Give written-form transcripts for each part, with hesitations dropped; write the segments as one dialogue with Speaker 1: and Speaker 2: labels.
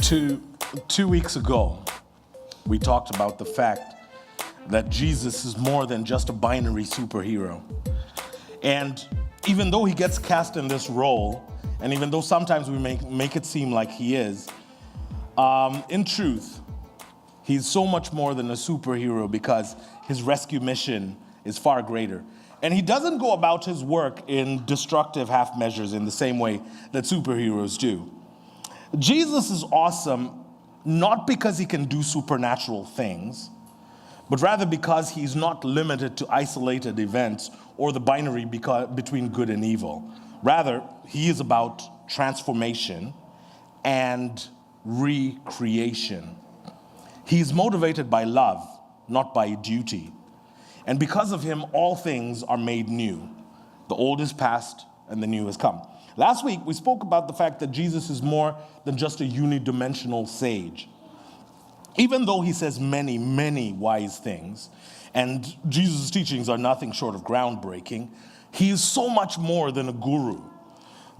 Speaker 1: Two weeks ago, we talked about the fact that Jesus is more than just a binary superhero. And even though he gets cast in this role, and even though sometimes we make it seem like he is, in truth, he's so much more than a superhero because his rescue mission is far greater. And he doesn't go about his work in destructive half measures in the same way that superheroes do. Jesus is awesome not because he can do supernatural things, but rather because he's not limited to isolated events or the binary between good and evil. Rather, he is about transformation and recreation. He's motivated by love, not by duty. And because of him, all things are made new. The old is past and the new has come. Last week, we spoke about the fact that Jesus is more than just a unidimensional sage. Even though he says many, many wise things, and Jesus' teachings are nothing short of groundbreaking, he is so much more than a guru.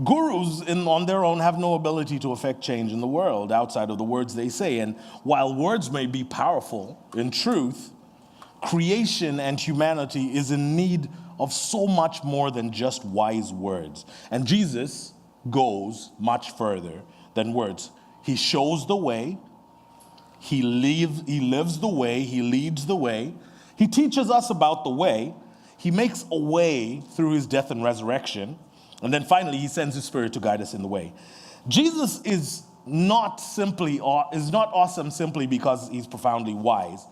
Speaker 1: Gurus on their own have no ability to affect change in the world outside of the words they say. And while words may be powerful, in truth, creation and humanity is in need of so much more than just wise words. And Jesus goes much further than words. He shows the way, he lives the way, he leads the way, he teaches us about the way, he makes a way through his death and resurrection, and then finally he sends his Spirit to guide us in the way. Jesus is not awesome simply because he's profoundly wise.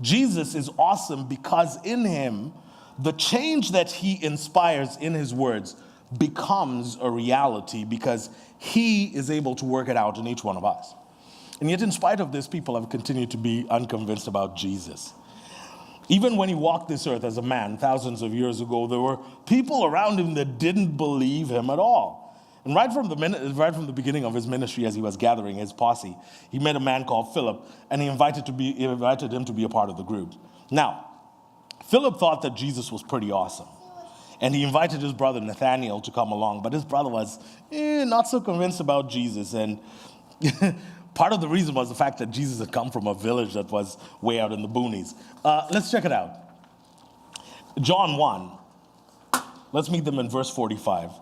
Speaker 1: Jesus is awesome because in him, the change that he inspires in his words becomes a reality because he is able to work it out in each one of us. And yet, in spite of this, people have continued to be unconvinced about Jesus. Even when he walked this earth as a man thousands of years ago, there were people around him that didn't believe him at all. And right from the beginning of his ministry, as he was gathering his posse, he met a man called Philip, and he invited him to be a part of the group. Now, Philip thought that Jesus was pretty awesome, and he invited his brother Nathanael to come along, but his brother was not so convinced about Jesus, and part of the reason was the fact that Jesus had come from a village that was way out in the boonies. Let's check it out. John 1. Let's meet them in verse 45.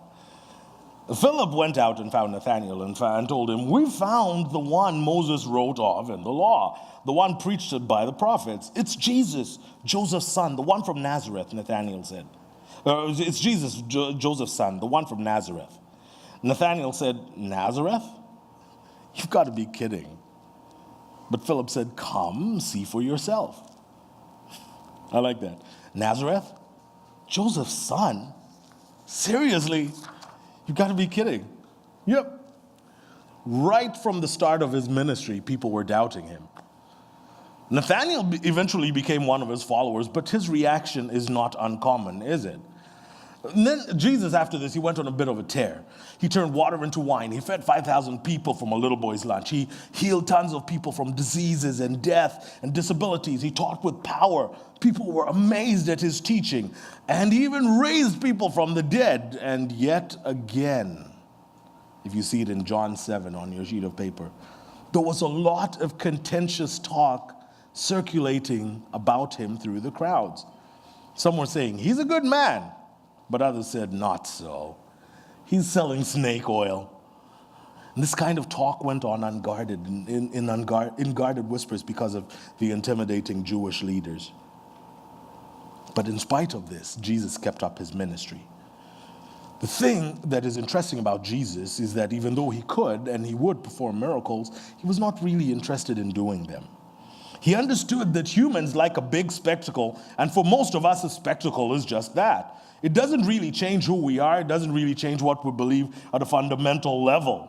Speaker 1: Philip went out and found Nathanael and told him, "We found the one Moses wrote of in the law, the one preached by the prophets. It's Jesus, Joseph's son, the one from Nazareth," Nathanael said. "It's Jesus, Joseph's son, the one from Nazareth." Nathanael said, "Nazareth? You've got to be kidding." But Philip said, "Come, see for yourself." I like that. Nazareth? Joseph's son? Seriously? You've got to be kidding. Yep. Right from the start of his ministry, people were doubting him. Nathanael eventually became one of his followers, but his reaction is not uncommon, is it? And then Jesus, after this, he went on a bit of a tear. He turned water into wine. He fed 5,000 people from a little boy's lunch. He healed tons of people from diseases and death and disabilities. He taught with power. People were amazed at his teaching. And he even raised people from the dead. And yet again, if you see it in John 7 on your sheet of paper, there was a lot of contentious talk circulating about him through the crowds. Some were saying, "He's a good man." But others said, "Not so. He's selling snake oil." And this kind of talk went on unguarded, in guarded whispers because of the intimidating Jewish leaders. But in spite of this, Jesus kept up his ministry. The thing that is interesting about Jesus is that even though he could and he would perform miracles, he was not really interested in doing them. He understood that humans like a big spectacle, and for most of us, a spectacle is just that. It doesn't really change who we are. It doesn't really change what we believe at a fundamental level.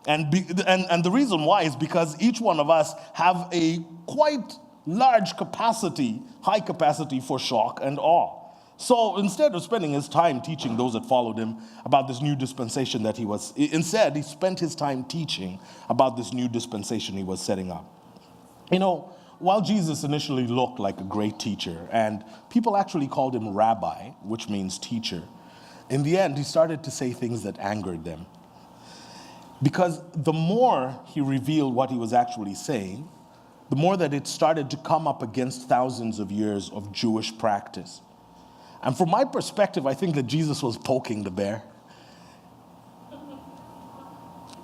Speaker 1: And the reason why is because each one of us have a quite large capacity, high capacity for shock and awe. So instead of spending his time teaching those that followed him about this new dispensation instead he spent his time teaching about this new dispensation he was setting up. You know, while Jesus initially looked like a great teacher, and people actually called him rabbi, which means teacher, in the end, he started to say things that angered them. Because the more he revealed what he was actually saying, the more that it started to come up against thousands of years of Jewish practice. And from my perspective, I think that Jesus was poking the bear.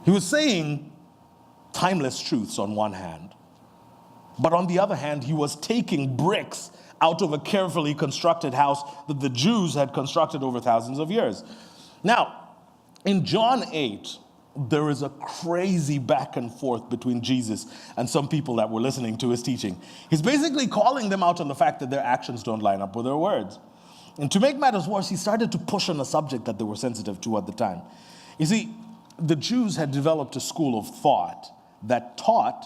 Speaker 1: He was saying timeless truths on one hand, but on the other hand, he was taking bricks out of a carefully constructed house that the Jews had constructed over thousands of years. Now, in John 8, there is a crazy back and forth between Jesus and some people that were listening to his teaching. He's basically calling them out on the fact that their actions don't line up with their words. And to make matters worse, he started to push on a subject that they were sensitive to at the time. You see, the Jews had developed a school of thought that taught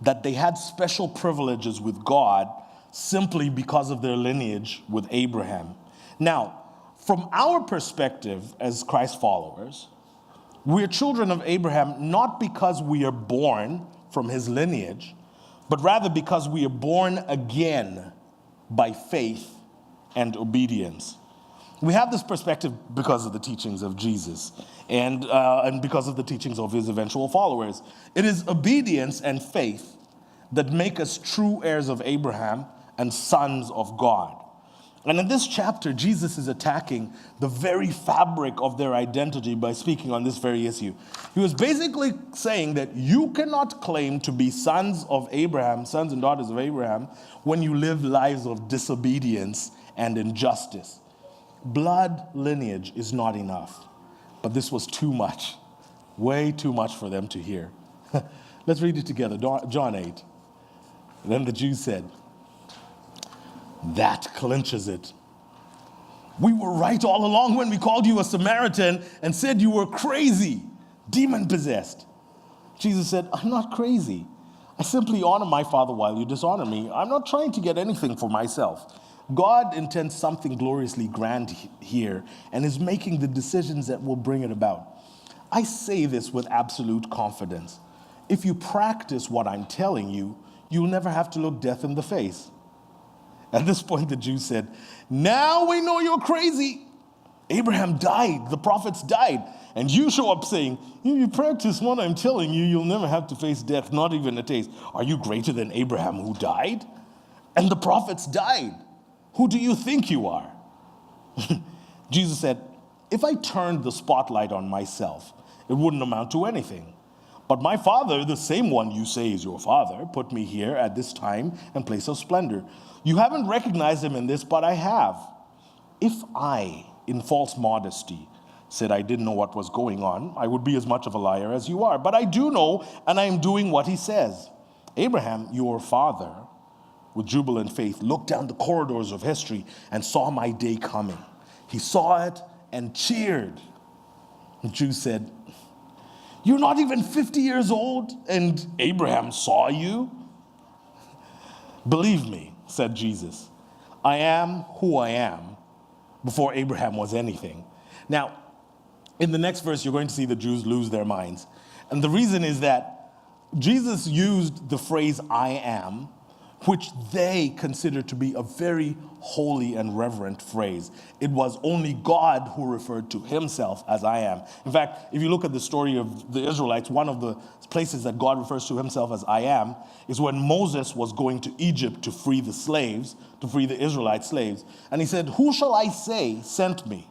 Speaker 1: that they had special privileges with God simply because of their lineage with Abraham. Now, from our perspective as Christ followers, we're children of Abraham not because we are born from his lineage, but rather because we are born again by faith and obedience. We have this perspective because of the teachings of Jesus and because of the teachings of his eventual followers. It is obedience and faith that make us true heirs of Abraham and sons of God. And in this chapter, Jesus is attacking the very fabric of their identity by speaking on this very issue. He was basically saying that you cannot claim to be sons of Abraham, sons and daughters of Abraham, when you live lives of disobedience and injustice. Blood lineage is not enough. But this was too much, way too much for them to hear. Let's read it together, John 8. Then the Jews said, "That clinches it. We were right all along when we called you a Samaritan and said you were crazy, demon-possessed." Jesus said, "I'm not crazy. I simply honor my Father while you dishonor me. I'm not trying to get anything for myself. God intends something gloriously grand here and is making the decisions that will bring it about. I say this with absolute confidence. If you practice what I'm telling you, you'll never have to look death in the face." At this point, the Jews said, "Now we know you're crazy. Abraham died, the prophets died, and you show up saying, if you practice what I'm telling you, you'll never have to face death, not even a taste. Are you greater than Abraham who died? And the prophets died. Who do you think you are?" Jesus said, "If I turned the spotlight on myself, it wouldn't amount to anything. But my Father, the same one you say is your Father, put me here at this time and place of splendor. You haven't recognized him in this, but I have. If I, in false modesty, said I didn't know what was going on, I would be as much of a liar as you are. But I do know, and I am doing what he says. Abraham, your father, with jubilant faith, looked down the corridors of history and saw my day coming. He saw it and cheered." The Jews said, "You're not even 50 years old, and Abraham saw you?" "Believe me," said Jesus, "I am who I am before Abraham was anything." Now, in the next verse, you're going to see the Jews lose their minds. And the reason is that Jesus used the phrase "I am," which they considered to be a very holy and reverent phrase. It was only God who referred to himself as "I am." In fact, if you look at the story of the Israelites, one of the places that God refers to himself as "I am" is when Moses was going to Egypt to free the slaves, to free the Israelite slaves. And he said, "Who shall I say sent me?"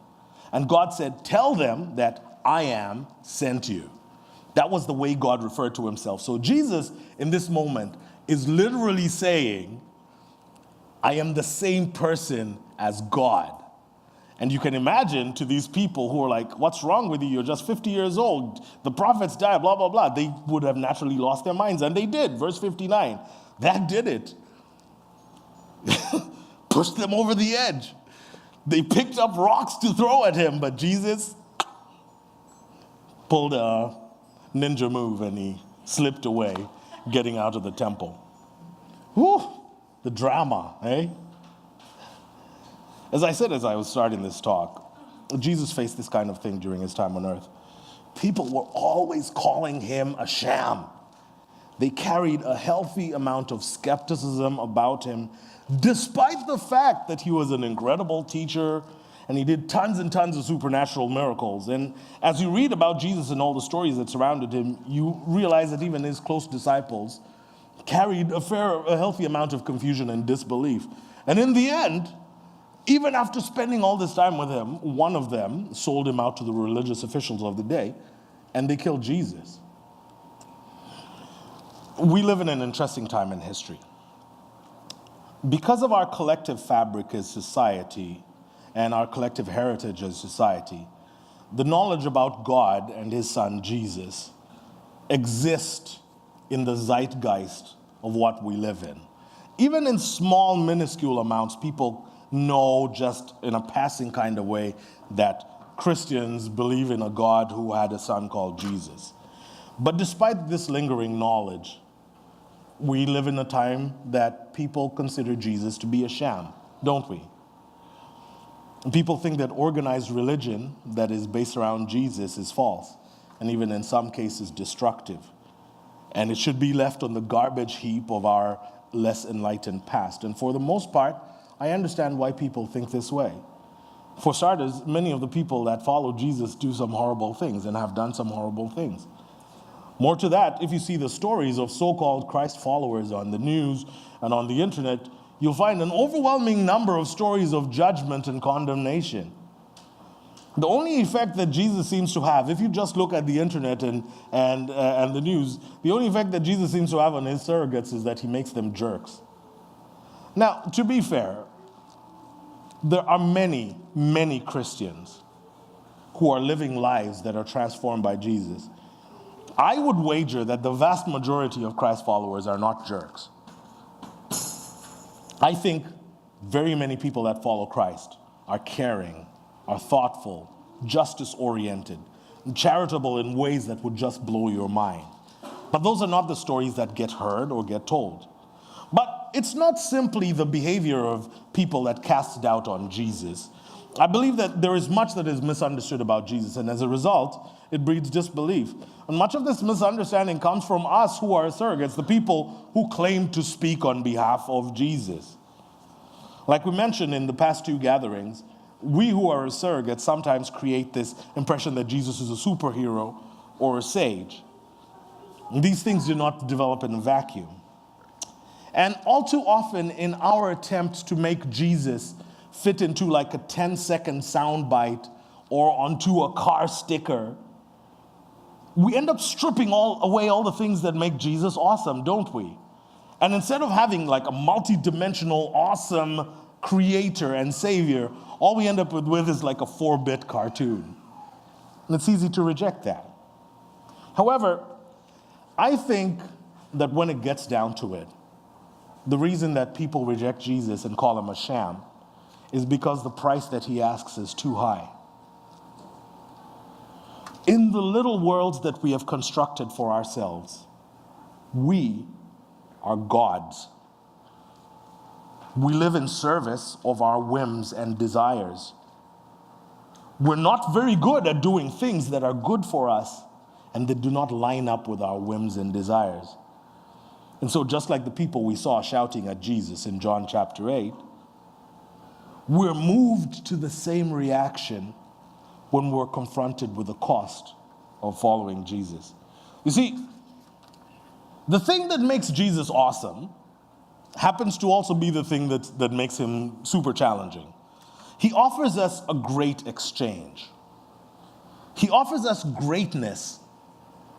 Speaker 1: And God said, "Tell them that I am sent you." That was the way God referred to himself. So Jesus, in this moment, is literally saying, I am the same person as God. And you can imagine to these people who are like, "What's wrong with you? You're just 50 years old. The prophets died, blah, blah, blah." They would have naturally lost their minds. And they did. Verse 59. That did it. Pushed them over the edge. They picked up rocks to throw at him. But Jesus pulled a ninja move and he slipped away, getting out of the temple. Whew, the drama, eh? As I said as I was starting this talk, Jesus faced this kind of thing during his time on earth. People were always calling him a sham. They carried a healthy amount of skepticism about him, despite the fact that he was an incredible teacher and he did tons and tons of supernatural miracles. And as you read about Jesus and all the stories that surrounded him, you realize that even his close disciples carried a healthy amount of confusion and disbelief. And in the end, even after spending all this time with him, one of them sold him out to the religious officials of the day, and they killed Jesus. We live in an interesting time in history. Because of our collective fabric as society and our collective heritage as society, the knowledge about God and his son Jesus exists in the zeitgeist of what we live in. Even in small, minuscule amounts, people know just in a passing kind of way that Christians believe in a God who had a son called Jesus. But despite this lingering knowledge, we live in a time that people consider Jesus to be a sham, don't we? People think that organized religion that is based around Jesus is false, and even in some cases destructive. And it should be left on the garbage heap of our less enlightened past. And for the most part, I understand why people think this way. For starters, many of the people that follow Jesus do some horrible things and have done some horrible things. More to that, if you see the stories of so-called Christ followers on the news and on the internet, you'll find an overwhelming number of stories of judgment and condemnation. The only effect that Jesus seems to have, if you just look at the internet and the news, the only effect that Jesus seems to have on his surrogates is that he makes them jerks. Now, to be fair, there are many, many Christians who are living lives that are transformed by Jesus. I would wager that the vast majority of Christ followers are not jerks. I think very many people that follow Christ are caring, are thoughtful, justice-oriented, charitable in ways that would just blow your mind. But those are not the stories that get heard or get told. But it's not simply the behavior of people that cast doubt on Jesus. I believe that there is much that is misunderstood about Jesus, and as a result, it breeds disbelief. And much of this misunderstanding comes from us who are surrogates, the people who claim to speak on behalf of Jesus. Like we mentioned in the past two gatherings, we who are surrogates sometimes create this impression that Jesus is a superhero or a sage. And these things do not develop in a vacuum. And all too often, in our attempt to make Jesus fit into like a 10-second soundbite or onto a car sticker, we end up stripping away all the things that make Jesus awesome, don't we? And instead of having like a multi-dimensional, awesome creator and savior, all we end up with is like a 4-bit cartoon. And it's easy to reject that. However, I think that when it gets down to it, the reason that people reject Jesus and call him a sham is because the price that he asks is too high. In the little worlds that we have constructed for ourselves, we are gods. We live in service of our whims and desires. We're not very good at doing things that are good for us and that do not line up with our whims and desires. And so just like the people we saw shouting at Jesus in John chapter 8, we're moved to the same reaction when we're confronted with the cost of following Jesus. You see, the thing that makes Jesus awesome happens to also be the thing that makes him super challenging. He offers us a great exchange. He offers us greatness,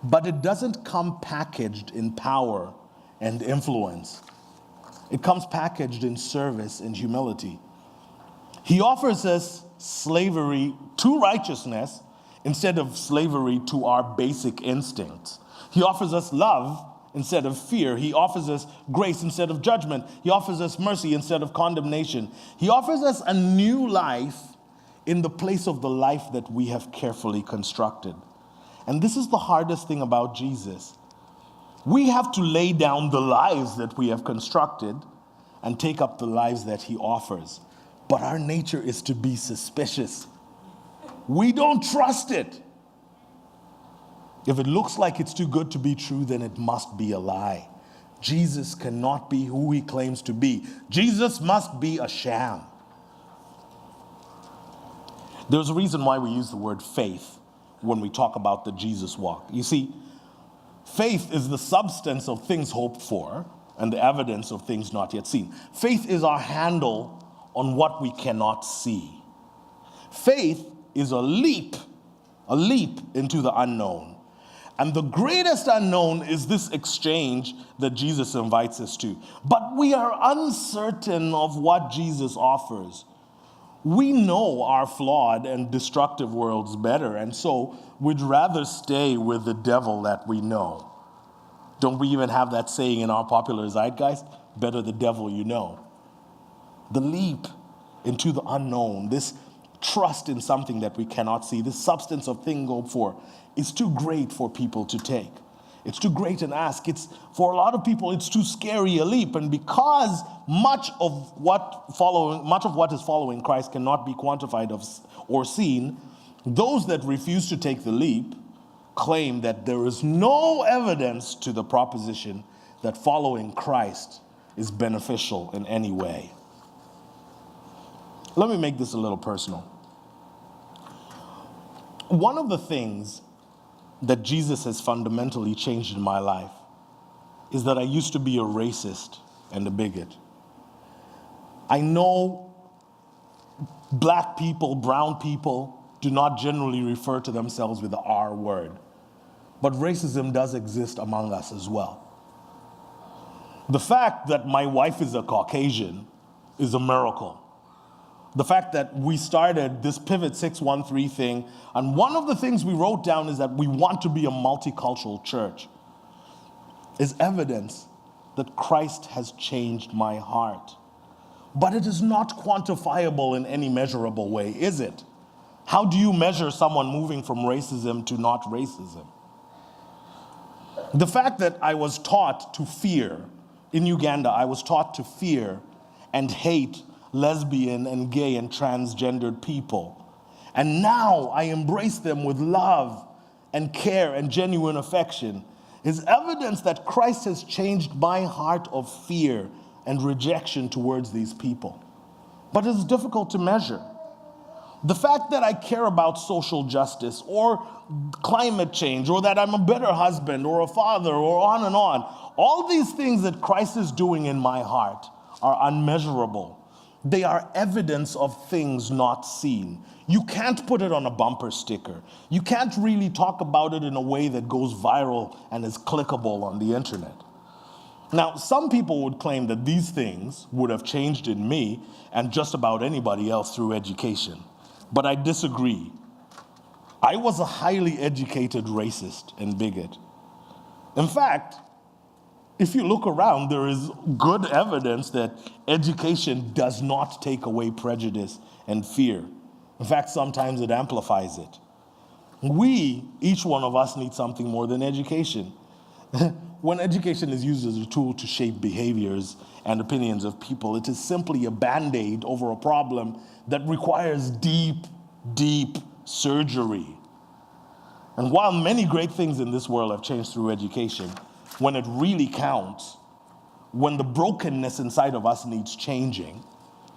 Speaker 1: but it doesn't come packaged in power and influence. It comes packaged in service and humility. He offers us slavery to righteousness instead of slavery to our basic instincts. He offers us love instead of fear. He offers us grace instead of judgment. He offers us mercy instead of condemnation. He offers us a new life in the place of the life that we have carefully constructed. And this is the hardest thing about Jesus. We have to lay down the lives that we have constructed and take up the lives that he offers. But our nature is to be suspicious. We don't trust it. If it looks like it's too good to be true, then it must be a lie. Jesus cannot be who he claims to be. Jesus must be a sham. There's a reason why we use the word faith when we talk about the Jesus walk. You see, faith is the substance of things hoped for and the evidence of things not yet seen. Faith is our handle on what we cannot see. Faith is a leap into the unknown. And the greatest unknown is this exchange that Jesus invites us to. But we are uncertain of what Jesus offers. We know our flawed and destructive worlds better, and so we'd rather stay with the devil that we know. Don't we even have that saying in our popular zeitgeist? Better the devil you know. The leap into the unknown, this trust in something that we cannot see, this substance of thing hoped for, is too great for people to take. It's too great an ask. It's, for a lot of people, it's too scary a leap. And because much of what is following Christ cannot be quantified or seen, those that refuse to take the leap claim that there is no evidence to the proposition that following Christ is beneficial in any way. Let me make this a little personal. One of the things that Jesus has fundamentally changed in my life is that I used to be a racist and a bigot. I know black people, brown people do not generally refer to themselves with the R word, but racism does exist among us as well. The fact that my wife is a Caucasian is a miracle. The fact that we started this Pivot 613 thing, and one of the things we wrote down is that we want to be a multicultural church, is evidence that Christ has changed my heart. But it is not quantifiable in any measurable way, is it? How do you measure someone moving from racism to not racism? The fact that I was taught to fear, in Uganda, I was taught to fear and hate lesbian and gay and transgendered people. And now I embrace them with love and care and genuine affection is evidence that Christ has changed my heart of fear and rejection towards these people. But it's difficult to measure. The fact that I care about social justice or climate change or that I'm a better husband or a father or on and on, all these things that Christ is doing in my heart are unmeasurable. They are evidence of things not seen. You can't put it on a bumper sticker. You can't really talk about it in a way that goes viral and is clickable on the internet. Now, some people would claim that these things would have changed in me and just about anybody else through education. But I disagree. I was a highly educated racist and bigot. In fact, if you look around, there is good evidence that education does not take away prejudice and fear. In fact, sometimes it amplifies it. Each one of us, needs something more than education. When education is used as a tool to shape behaviors and opinions of people, it is simply a Band-Aid over a problem that requires deep, deep surgery. And while many great things in this world have changed through education, when it really counts, when the brokenness inside of us needs changing,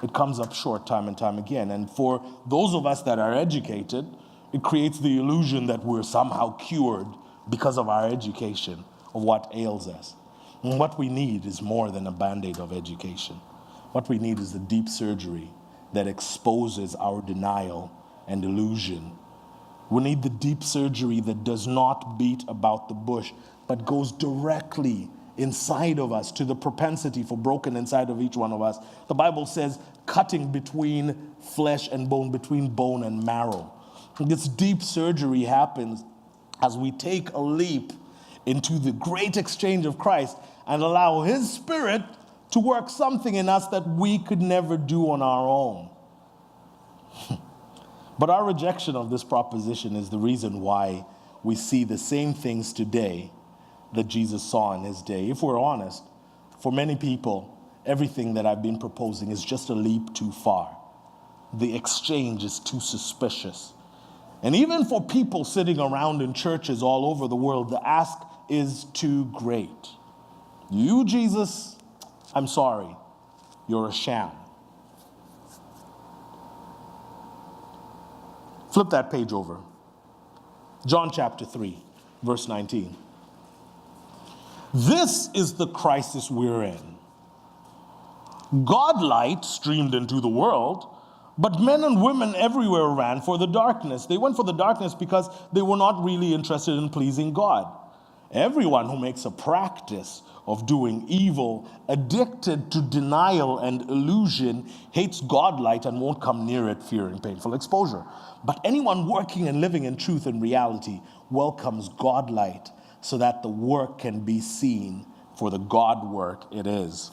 Speaker 1: it comes up short time and time again. And for those of us that are educated, it creates the illusion that we're somehow cured because of our education, of what ails us. And what we need is more than a Band-Aid of education. What we need is the deep surgery that exposes our denial and illusion. We need the deep surgery that does not beat about the bush, but goes directly inside of us to the propensity for broken inside of each one of us. The Bible says cutting between flesh and bone, between bone and marrow. This deep surgery happens as we take a leap into the great exchange of Christ and allow His Spirit to work something in us that we could never do on our own. But our rejection of this proposition is the reason why we see the same things today that Jesus saw in His day. If we're honest, for many people, everything that I've been proposing is just a leap too far. The exchange is too suspicious. And even for people sitting around in churches all over the world, the ask is too great. You, Jesus, I'm sorry, you're a sham. Flip that page over. John chapter 3, verse 19. This is the crisis we're in. God light streamed into the world, but men and women everywhere ran for the darkness. They went for the darkness because they were not really interested in pleasing God. Everyone who makes a practice of doing evil, addicted to denial and illusion, hates God light and won't come near it, fearing painful exposure. But anyone working and living in truth and reality welcomes God light so that the work can be seen for the God work it is.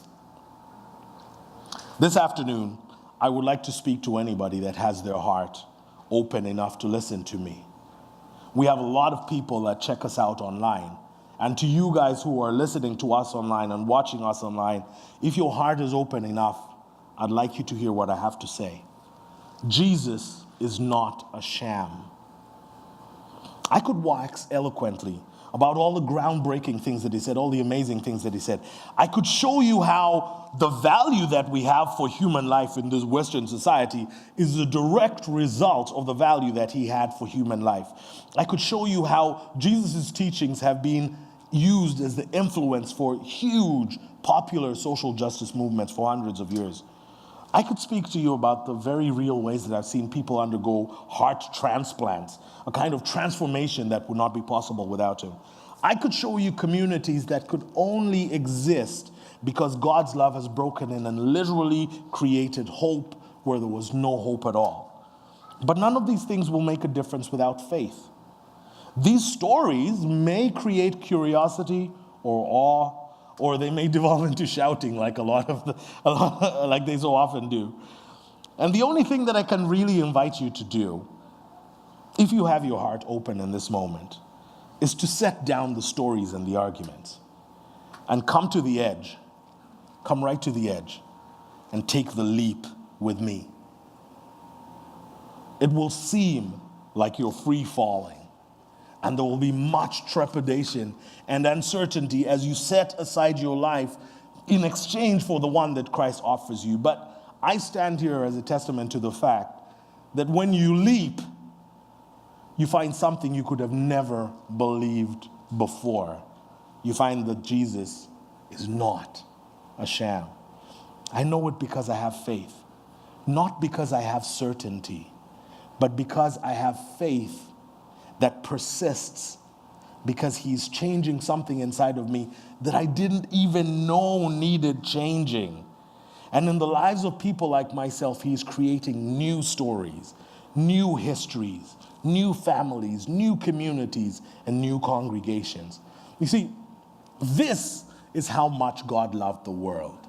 Speaker 1: This afternoon, I would like to speak to anybody that has their heart open enough to listen to me. We have a lot of people that check us out online. And to you guys who are listening to us online and watching us online, if your heart is open enough, I'd like you to hear what I have to say. Jesus is not a sham. I could wax eloquently about all the groundbreaking things that he said, all the amazing things that he said. I could show you how the value that we have for human life in this Western society is a direct result of the value that he had for human life. I could show you how Jesus' teachings have been used as the influence for huge popular social justice movements for hundreds of years. I could speak to you about the very real ways that I've seen people undergo heart transplants, a kind of transformation that would not be possible without him. I could show you communities that could only exist because God's love has broken in and literally created hope where there was no hope at all. But none of these things will make a difference without faith. These stories may create curiosity or awe, or they may devolve into shouting like like they so often do. And the only thing that I can really invite you to do, if you have your heart open in this moment, is to set down the stories and the arguments and come to the edge, come right to the edge and take the leap with me. It will seem like you're free falling. And there will be much trepidation and uncertainty as you set aside your life in exchange for the one that Christ offers you. But I stand here as a testament to the fact that when you leap, you find something you could have never believed before. You find that Jesus is not a sham. I know it because I have faith. Not because I have certainty, but because I have faith that persists, because he's changing something inside of me that I didn't even know needed changing. And in the lives of people like myself, he's creating new stories, new histories, new families, new communities, and new congregations. You see, this is how much God loved the world.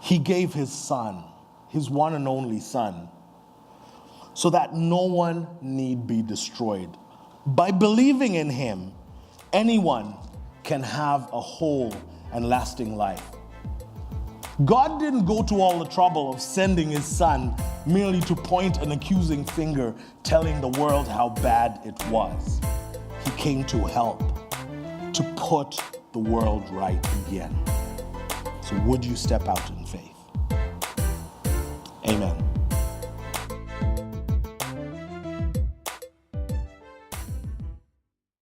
Speaker 1: He gave his son, his one and only son, so that no one need be destroyed. By believing in him, anyone can have a whole and lasting life. God didn't go to all the trouble of sending his son merely to point an accusing finger, telling the world how bad it was. He came to help, to put the world right again. So would you step out in faith? Amen.